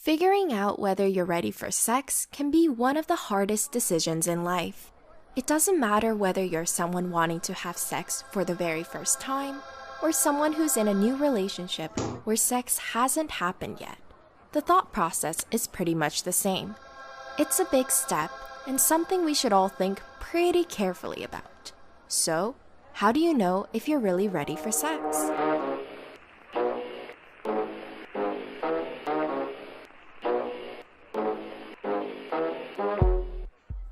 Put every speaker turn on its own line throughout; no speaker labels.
Figuring out whether you're ready for sex can be one of the hardest decisions in life. It doesn't matter whether you're someone wanting to have sex for the very first time or someone who's in a new relationship where sex hasn't happened yet. The thought process is pretty much the same. It's a big step and something we should all think pretty carefully about. So, how do you know if you're really ready for sex?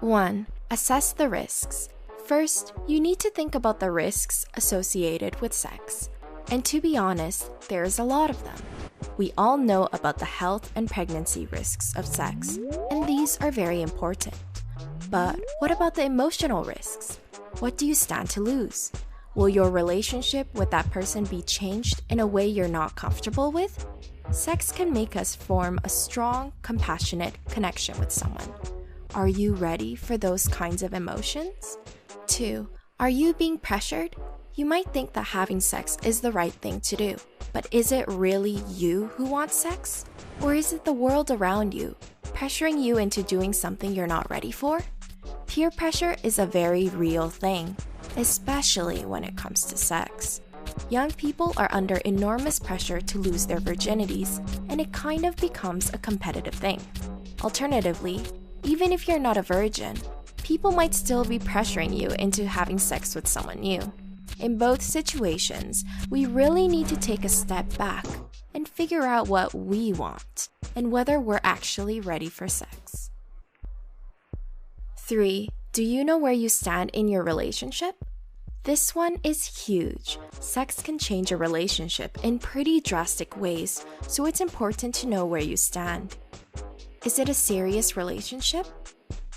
1. Assess the risks. First, you need to think about the risks associated with sex. And to be honest, there's a lot of them. We all know about the health and pregnancy risks of sex, and these are very important. But what about the emotional risks? What do you stand to lose? Will your relationship with that person be changed in a way you're not comfortable with? Sex can make us form a strong, compassionate connection with someone. Are you ready for those kinds of emotions? 2. Are you being pressured? You might think that having sex is the right thing to do, but is it really you who wants sex? Or is it the world around you, pressuring you into doing something you're not ready for? Peer pressure is a very real thing, especially when it comes to sex. Young people are under enormous pressure to lose their virginities, and it kind of becomes a competitive thing. Alternatively, even if you're not a virgin, people might still be pressuring you into having sex with someone new. In both situations, we really need to take a step back and figure out what we want and whether we're actually ready for sex. 3. Do you know where you stand in your relationship? This one is huge. Sex can change a relationship in pretty drastic ways, so it's important to know where you stand. Is it a serious relationship?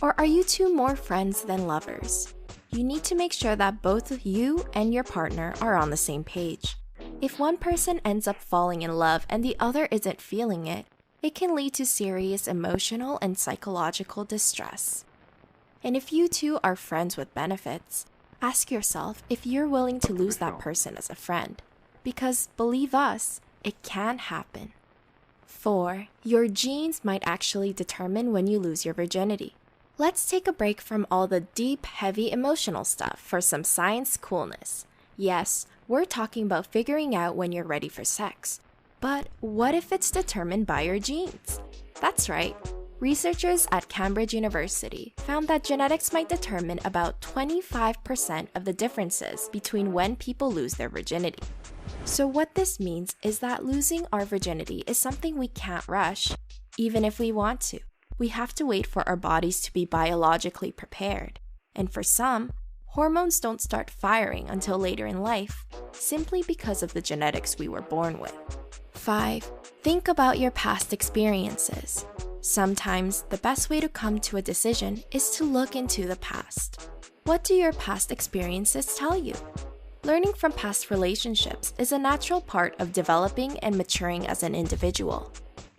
Or are you two more friends than lovers? You need to make sure that both you and your partner are on the same page. If one person ends up falling in love and the other isn't feeling it, it can lead to serious emotional and psychological distress. And if you two are friends with benefits, ask yourself if you're willing to lose that person as a friend. Because believe us, it can happen. 4. Your genes might actually determine when you lose your virginity. Let's take a break from all the deep, heavy emotional stuff for some science coolness. Yes, we're talking about figuring out when you're ready for sex. But what if it's determined by your genes? That's right. Researchers at Cambridge University found that genetics might determine about 25% of the differences between when people lose their virginity. So what this means is that losing our virginity is something we can't rush, even if we want to. We have to wait for our bodies to be biologically prepared. And for some, hormones don't start firing until later in life, simply because of the genetics we were born with. 5. Think about your past experiences. Sometimes, the best way to come to a decision is to look into the past. What do your past experiences tell you? Learning from past relationships is a natural part of developing and maturing as an individual.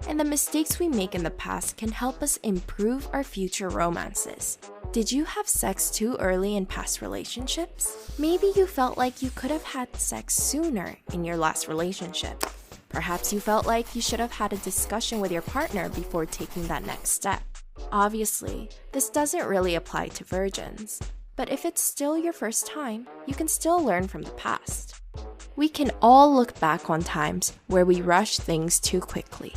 And the mistakes we make in the past can help us improve our future romances. Did you have sex too early in past relationships? Maybe you felt like you could have had sex sooner in your last relationship. Perhaps you felt like you should have had a discussion with your partner before taking that next step. Obviously, this doesn't really apply to virgins, but if it's still your first time, you can still learn from the past. We can all look back on times where we rush things too quickly.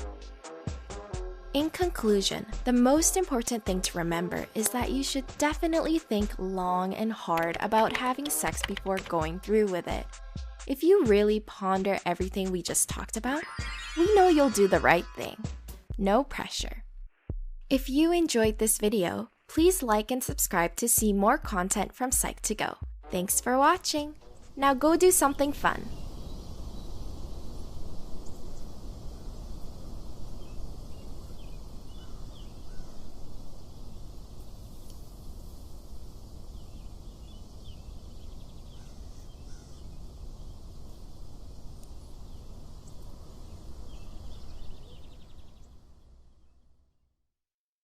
In conclusion, the most important thing to remember is that you should definitely think long and hard about having sex before going through with it. If you really ponder everything we just talked about, we know you'll do the right thing. No pressure. If you enjoyed this video, please like and subscribe to see more content from Psych2Go. Thanks for watching. Now go do something fun.